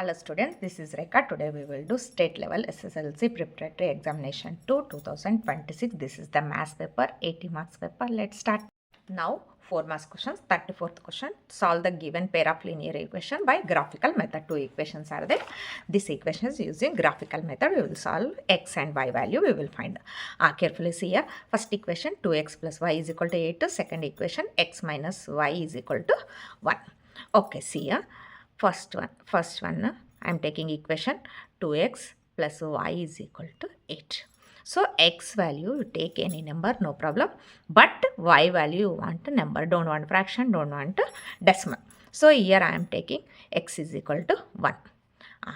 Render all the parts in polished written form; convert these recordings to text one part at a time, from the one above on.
Hello students, this is Rekha. Today we will do state level SSLC Preparatory Examination-2 2026. This is the maths paper, 80 marks paper. Let's start. Now 4 marks questions. 34th question. Solve the given pair of linear equation by graphical method. Two equations are there. This equation is using graphical method. We will solve x and y value. We will find. Carefully see here. First equation 2x plus y is equal to 8. Second equation x minus y is equal to 1. Okay, see here. First one, I am taking equation 2x plus y is equal to 8. So, x value you take any number, no problem. But y value you want a number, don't want fraction, don't want a decimal. So, here I am taking x is equal to 1.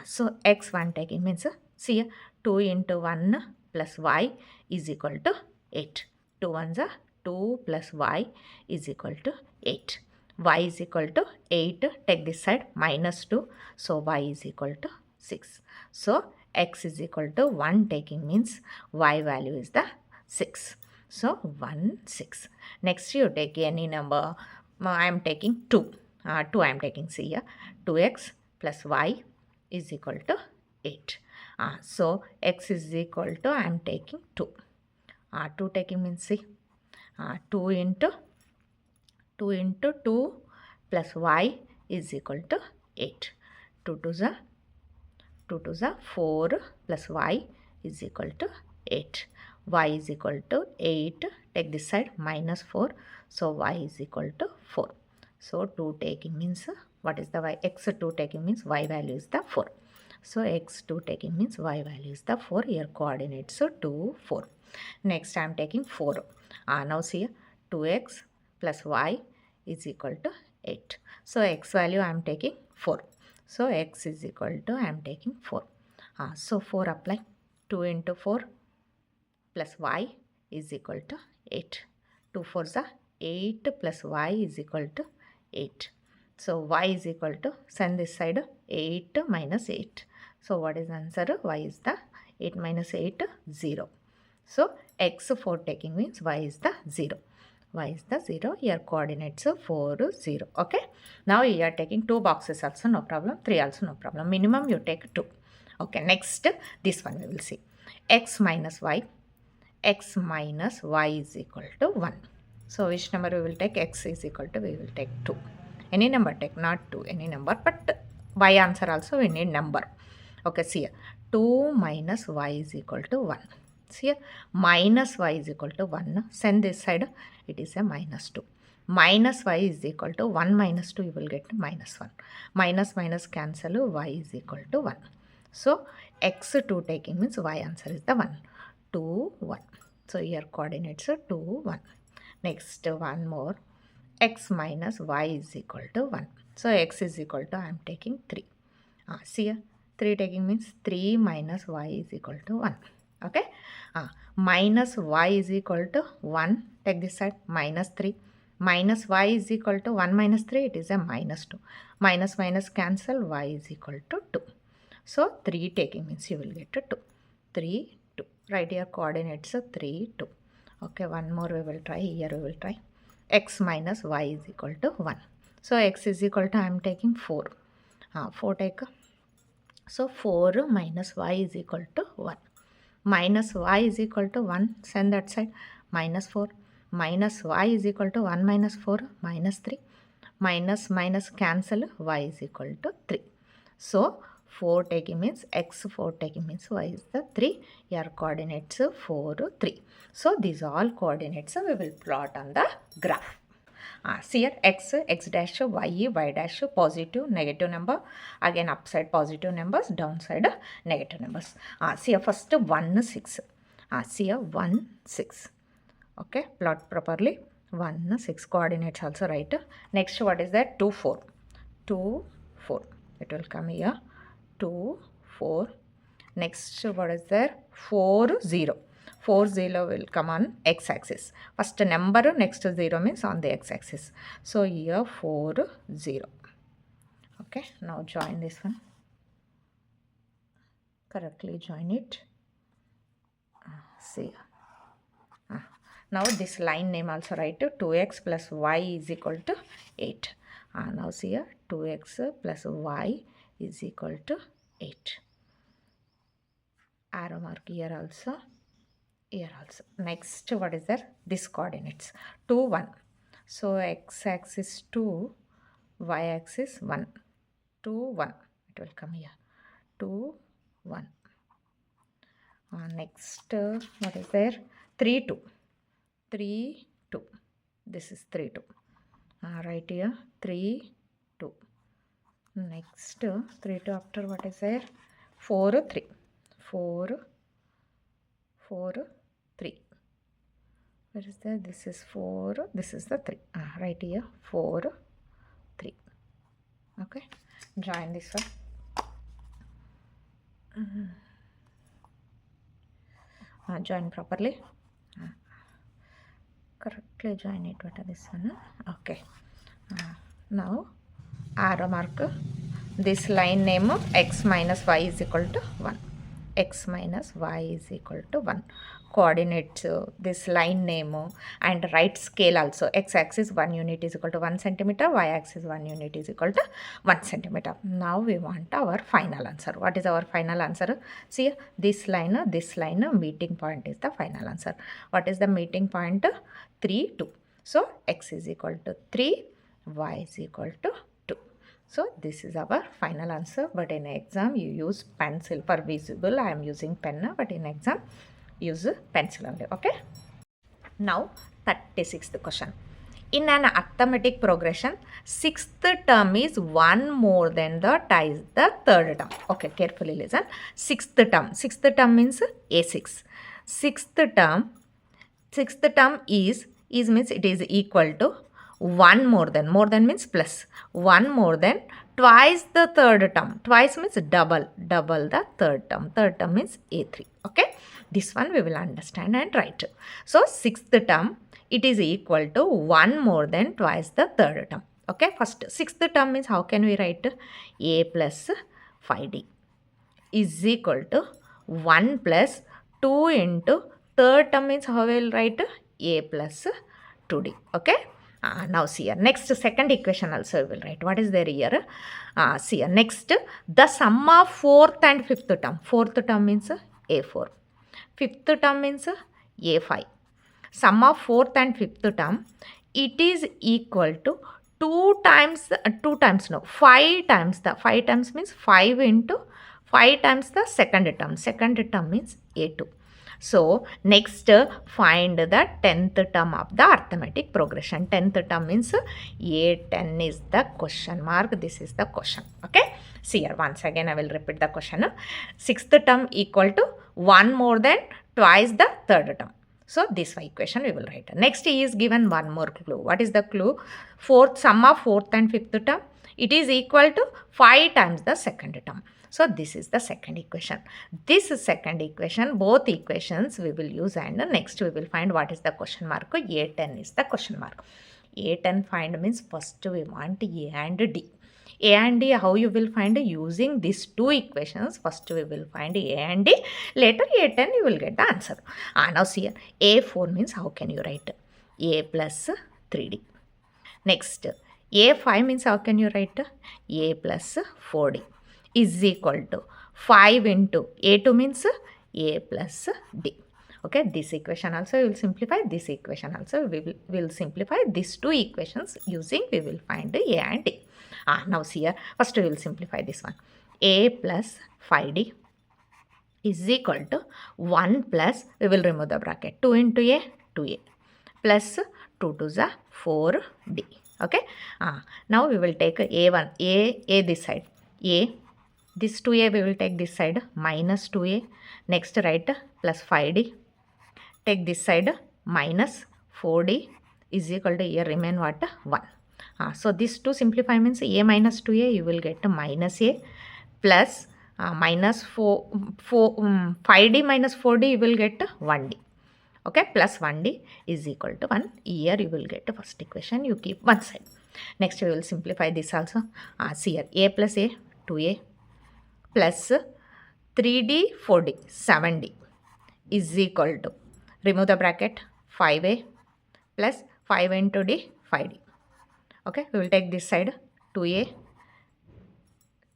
So, x 1 taking means, see here, 2 into 1 plus y is equal to 8. 2 ones are 2 plus y is equal to 8. Y is equal to 8, take this side, minus 2, so y is equal to 6. So, x is equal to 1 taking means y value is the 6. So, 1, 6. Next you take any number, I am taking 2. 2 I am taking, see here, 2x plus y is equal to 8. So, x is equal to, I am taking 2. 2 taking means, see, 2 into 2 plus y is equal to 8. 2 to the 4 plus y is equal to 8. Y is equal to 8. Take this side, minus 4. So, y is equal to 4. So, 2 taking means, what is the y? X2 taking means y value is the 4. So, x2 taking means y value is the 4. Here coordinates 2, 4. Next, I am taking 4. Now, see, 2x plus y is equal to 8. So, x value I am taking 4. So, x is equal to I am taking 4. So, 4 apply. 2 into 4 plus y is equal to 8. 2 4s are 8 plus y is equal to 8. So, y is equal to, send this side, 8 minus 8. So, what is the answer? Y is the 8 minus 8, 0. So, x4 taking means y is the 0. Y is the 0. Here coordinates 4, 0. Okay. Now you are taking 2 boxes also, no problem. 3 also, no problem. Minimum you take 2. Okay. Next, this one we will see. X minus y is equal to 1. So, which number we will take? X is equal to, we will take 2. Any number take, not 2, any number. But y answer also we need number. Okay, see here. 2 minus y is equal to 1. See here, minus y is equal to 1. Send this side, it is a minus 2. Minus y is equal to 1 minus 2, you will get minus 1. Minus minus cancel, y is equal to 1. So, x2 taking means y answer is the 1. 2, 1. So, here coordinates 2, 1. Next, one more. X minus y is equal to 1. So, x is equal to, I am taking 3. See here, 3 taking means 3 minus y is equal to 1. Okay. Minus y is equal to 1. Take this side, minus 3. Minus y is equal to 1 minus 3. It is a minus 2. Minus minus cancel. Y is equal to 2. So, 3 taking means you will get to 2. 3, 2. Right here coordinates 3, 2. Okay. One more we will try. Here we will try. X minus y is equal to 1. So, x is equal to, I am taking 4. 4 take. So, 4 minus y is equal to 1. Minus y is equal to 1, send that side, minus 4. Minus y is equal to 1 minus 4, minus 3. Minus minus cancel, y is equal to 3. So, 4 taking means, x4 taking means y is the 3. Here coordinates 4, 3. So, these all coordinates we will plot on the graph. See here, x dash, y dash, positive, negative number. Again, upside positive numbers, downside negative numbers. See here, first 1, 6. See here, 1, 6. Okay, plot properly. 1, 6 coordinates also right. Next, what is that? 2, 4. 2, 4. It will come here. 2, 4. Next, what is there? 4, 0. 4, 0 will come on x-axis. First number, next 0 means on the x-axis. So, here 4, 0. Okay, now join this one. Correctly join it. See. Now, this line name also write 2x plus y is equal to 8. Now, see here 2x plus y is equal to 8. Arrow mark here also, here also. Next, what is there? This coordinates 2, 1. So x-axis 2, y-axis 1. 2, 1. It will come here. 2, 1. Next, what is there? 3, 2. 3, 2. This is 3, 2. Right here, 3, 2. Next, 3, 2 after what is there? 4, 3. 4, 4, 3. Where is there? This is 4. This is the 3. Right here, 4, 3. Okay. Join this one. Join properly. Correctly join it. What are this one? Okay. Now arrow mark this line name x minus y is equal to 1. X minus y is equal to 1. Coordinates this line name and right scale also. X axis 1 unit is equal to 1 centimeter, y axis 1 unit is equal to 1 centimeter. Now we want our final answer. What is our final answer? See this line meeting point is the final answer. What is the meeting point? 3, 2. So x is equal to 3, y is equal to 2. So this is our final answer. But in exam you use pencil. For visible I am using pen, but in exam use pencil only. Okay. Now 36th question. In an arithmetic progression, 6th term is 1 more than the third term. Okay, carefully listen. 6th term. 6th term means A6. 6th term is means it is equal to 1 more than means plus 1 more than twice the third term. Twice means double the third term means A3. Okay, this one we will understand and write. So 6th term it is equal to 1 more than twice the third term. Okay, first 6th term means how can we write? A plus 5D is equal to 1 plus 2 into third term means how we will write? A plus 2D. Okay. Now see here. Next second equation also we will write. What is there here? See here. Next the sum of 4th and 5th term. 4th term means A4. 5th term means A5. Sum of 4th and 5th term, it is equal to 5 times means 5 into 5 times the second term. Second term means A2. So next find the 10th term of the arithmetic progression. 10th term means A10 is the question mark. This is the question. Okay. See here once again I will repeat the question. 6th term equal to 1 more than twice the third term. So this equation we will write. Next is given one more clue. What is the clue? Sum of 4th and 5th term. It is equal to 5 times the second term. So this is the second equation. This is second equation. Both equations we will use and next we will find what is the question mark. A10 is the question mark. A10 find means first we want A and D. A and D how you will find? Using these two equations. First we will find A and D. Later A10 you will get the answer. Now see here. A4 means how can you write? A plus 3D. Next A5 means how can you write? A plus 4D is equal to 5 into A2 means A plus D. Okay, this equation also we will simplify. This equation also we will simplify. These two equations using we will find A and D. Now see here. First we will simplify this one. A plus 5D is equal to 1 plus, we will remove the bracket, 2 into A, 2A, plus 2 to the 4D. Okay. Now we will take A1, A this side, A, this 2A we will take this side, minus 2A, next write plus 5D, take this side minus 4D is equal to here remain what? 1. So this 2 simplify means A minus 2A you will get minus A plus minus 5D minus 4D you will get 1D. Okay, plus 1D is equal to 1. Here you will get the first equation, you keep one side. Next we will simplify this also. See here, A plus A, 2A plus 3D, 4D, 7D is equal to, remove the bracket, 5A plus 5 into D, 5D. Okay, we will take this side, 2A,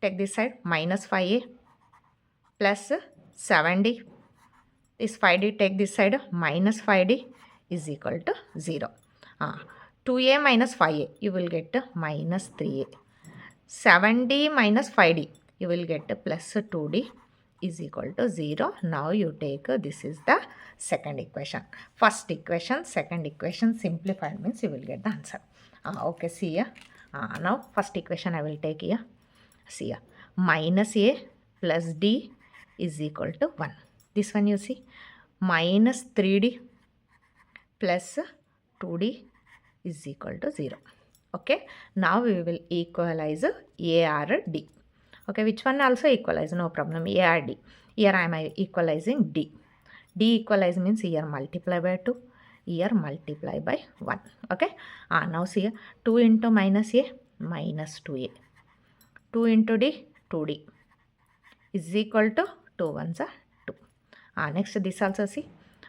take this side, minus 5a plus 7d. This 5d take this side, minus 5d is equal to 0. 2a minus 5a, you will get minus 3a. 7d minus 5d, you will get plus 2d is equal to 0. Now you take, this is the second equation. First equation, second equation simplified means you will get the answer. Okay, see here. Now first equation I will take here. See here. Minus a plus d is equal to 1. This one you see. Minus 3d plus 2d is equal to 0. Okay. Now we will equalize a or d. Okay. Which one also equalize? No problem. A or d. Here I am equalizing d. D equalize means here multiply by 2. Here multiply by 1. Okay. Now see here. 2 into minus a, minus 2a. 2 into d, 2d is equal to 2 ones are 2. Next this also see.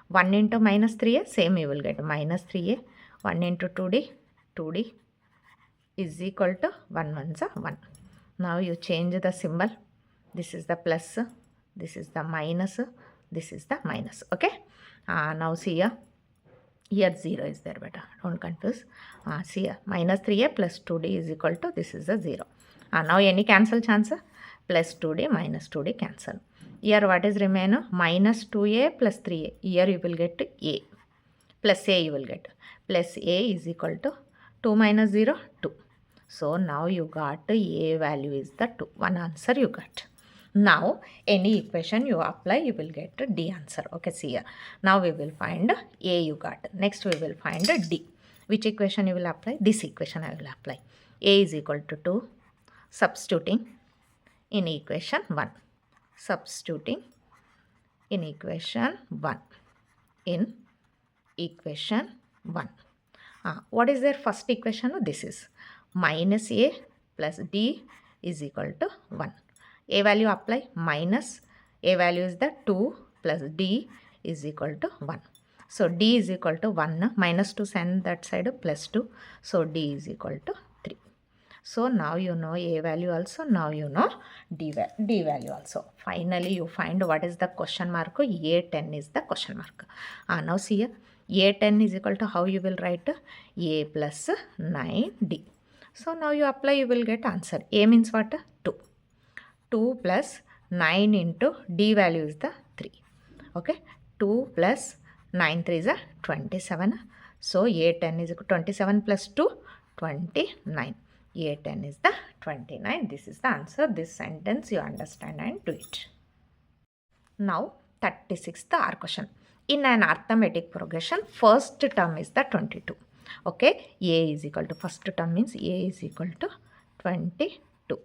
1 into minus 3a, same you will get minus 3a. 1 into 2d, 2d is equal to 1 ones are 1. Now you change the symbol. This is the plus, this is the minus, this is the minus. Okay. Now see here. Here 0 is there, better. Don't confuse. See here. Minus 3a plus 2d is equal to, this is a 0. Now any cancel chance? Plus 2d minus 2d cancel. Here what is remain? Minus 2a plus 3a. Here you will get a. Plus a you will get. Plus a is equal to 2 minus 0, 2. So now you got a value is the 2. One answer you got. Now any equation you apply, you will get d answer. Okay, see here. Now we will find a you got. Next we will find d. Which equation you will apply? This equation I will apply. A is equal to 2. Substituting in equation 1. Substituting in equation 1. In equation 1. What is their first equation? This is minus a plus d is equal to 1. A value apply, minus a value is the 2 plus d is equal to 1. So d is equal to 1. Minus 2 send that side plus 2. So d is equal to 3. So now you know a value also. Now you know d value also. Finally you find what is the question mark. A10 is the question mark. Now see here. A10 is equal to, how you will write? A plus 9d. So now you apply, you will get answer. A means what? 2. 2 plus 9 into d value is the 3. Okay. 2 plus 9 3 is a 27. So A10 is equal to 27 plus 2, 29. A10 is the 29. This is the answer. This sentence you understand and do it. Now 36th R question. In an arithmetic progression, first term is the 22. Okay. A is equal to, first term means A is equal to 22.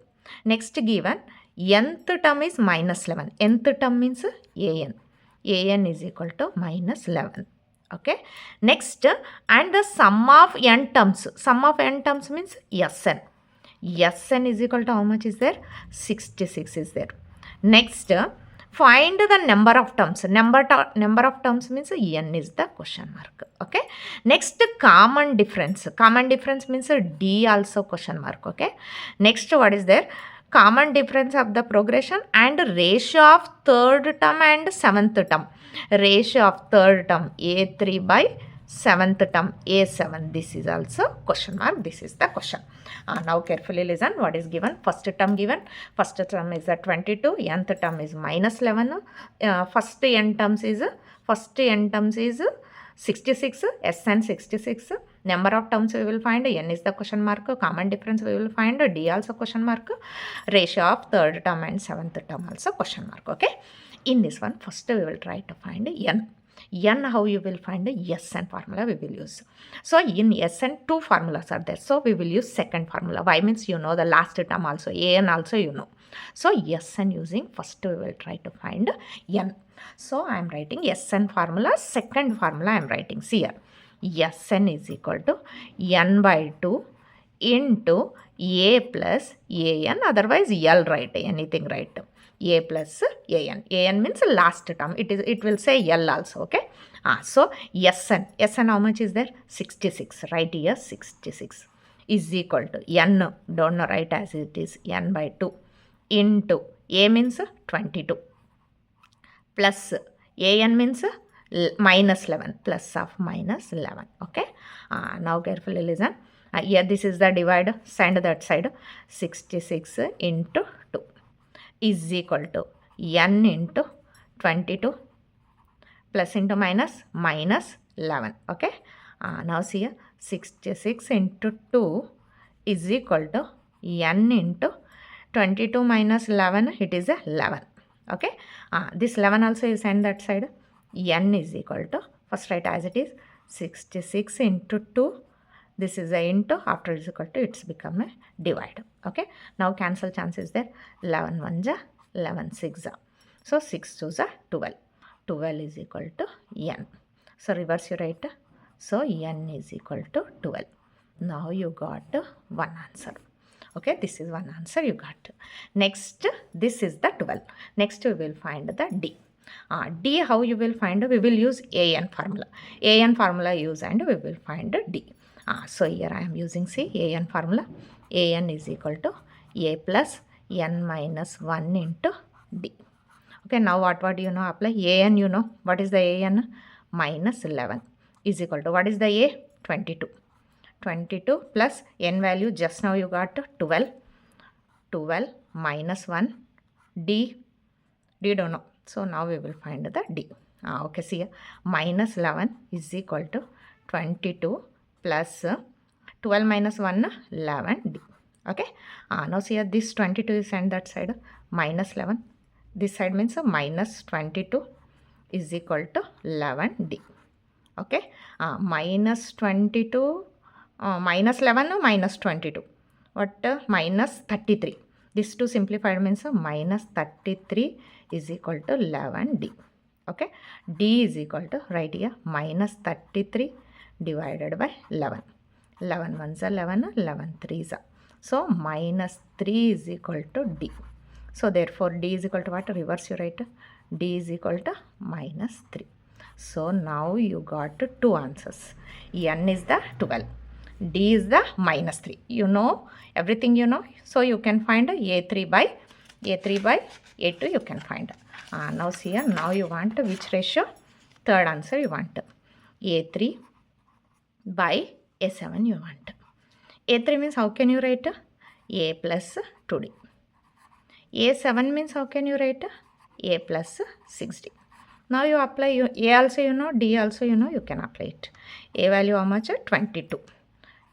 Next given, nth term is minus 11. Nth term means an. An is equal to minus 11. Okay. Next, and the sum of n terms. Sum of n terms means Sn. Sn is equal to how much is there? 66 is there. Next, find the number of terms. Number of terms means n is the question mark. Okay. Next, common difference. Common difference means d also question mark. Okay. Next, what is there? Common difference of the progression and ratio of third term and seventh term. Ratio of third term A3 by seventh term A7. This is also question mark. This is the question. Now carefully listen. What is given? First term given. First term is 22. Nth term is minus 11. First n terms is 66. Sn 66. Number of terms we will find. N is the question mark. Common difference we will find. D also question mark. Ratio of third term and seventh term also question mark. Okay. In this one, first we will try to find n. N, how you will find Sn formula we will use. So in Sn, two formulas are there. So we will use second formula. Why means you know the last term also. An also you know. So Sn using first we will try to find n. So I am writing Sn formula. Second formula I am writing. See here. Sn is equal to n by 2 into a plus an. Otherwise L write. Anything write. A plus an. An means last term. It will say L also. Okay. So Sn how much is there? 66. Right here 66 is equal to n. Don't write as it is n by 2 into A means 22 plus an means minus 11, plus of minus 11. Okay, now carefully listen. Here this is the divide, send that side. 66 into 2 is equal to n into 22 plus into minus minus 11. Okay, now see here, 66 into 2 is equal to n into 22 minus 11, it is a 11. Okay, this 11 also you send that side. N is equal to, first write as it is, 66 into 2, this is a into, after is equal to, it's become a divide. Okay, now cancel chance is there. 11 1 ja, 11 6 ja, so 6 2 ja 12, 12 is equal to n. So reverse you write, so n is equal to 12. Now you got one answer. Okay, this is one answer you got. Next, this is the 12. Next we will find the D. D, how you will find? We will use AN formula. AN formula use and we will find D. So here I am using, see, AN formula. AN is equal to A plus N minus 1 into D. Okay, now what you know? Apply AN, you know. What is the AN? Minus 11 is equal to, what is the A? 22. 22 plus n value, just now you got 12. 12 minus 1, D don't know. So now we will find the D. Okay, see here, minus 11 is equal to 22 plus 12 minus 1, 11 D. Okay, now see here, this 22 is sent that side, minus 11. This side means minus 22 is equal to 11 D. Okay, minus 22, minus 11, minus 22. What? Minus 33. This two simplified means minus 33 is equal to 11D. Okay, D is equal to, right here, minus 33 divided by 11. 11 1s are 11, 11 3s are. So minus 3 is equal to D. So therefore D is equal to what? Reverse you write. D is equal to minus 3. So now you got two answers. N is the 12. D is the minus 3. You know everything, you know. So you can find A3 by A2 you can find. Now see here, now you want which ratio? Third answer you want. A3 by A7 you want. A3 means how can you write? A plus 2D. A7 means how can you write? A plus 6D. Now you apply, A also you know, D also you know, you can apply it. A value how much? 22.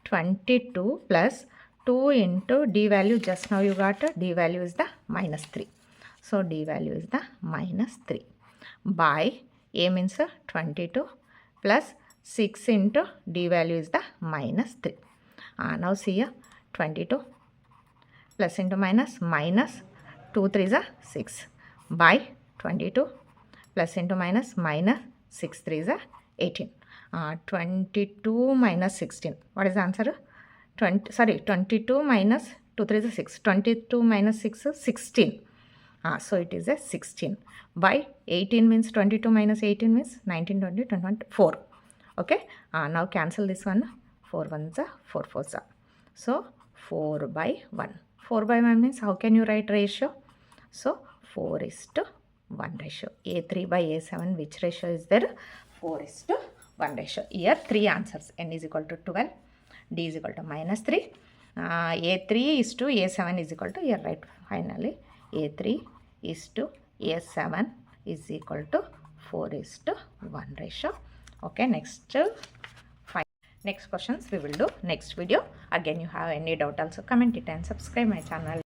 22 plus 2 into D value, just now you got, D value is the minus 3. So D value is the minus 3 by A means 22 plus 6 into D value is the minus 3. Now see here, 22 plus into minus, minus 2 3s are 6 by 22 plus into minus, minus 6 3s are 18. 22 minus 16. What is the answer? 22 minus 2 3 is 6. 22 minus 6 is 16. So it is a 16 by 18 means 22 minus 18 means 19, 20, 21, 4. Okay. Now cancel this one. 4 1s are 4 4s are. So 4 by 1. 4 by 1 means how can you write ratio? So 4 is to 1 ratio. A3 by A7, which ratio is there? 4 is to 1 ratio. Here 3 answers. N is equal to 12. D is equal to minus 3. A3 is to A7 is equal to, here right, finally A3 is to A7 is equal to 4 is to 1 ratio. Okay, next questions we will do next video. Again, you have any doubt also comment it and subscribe my channel.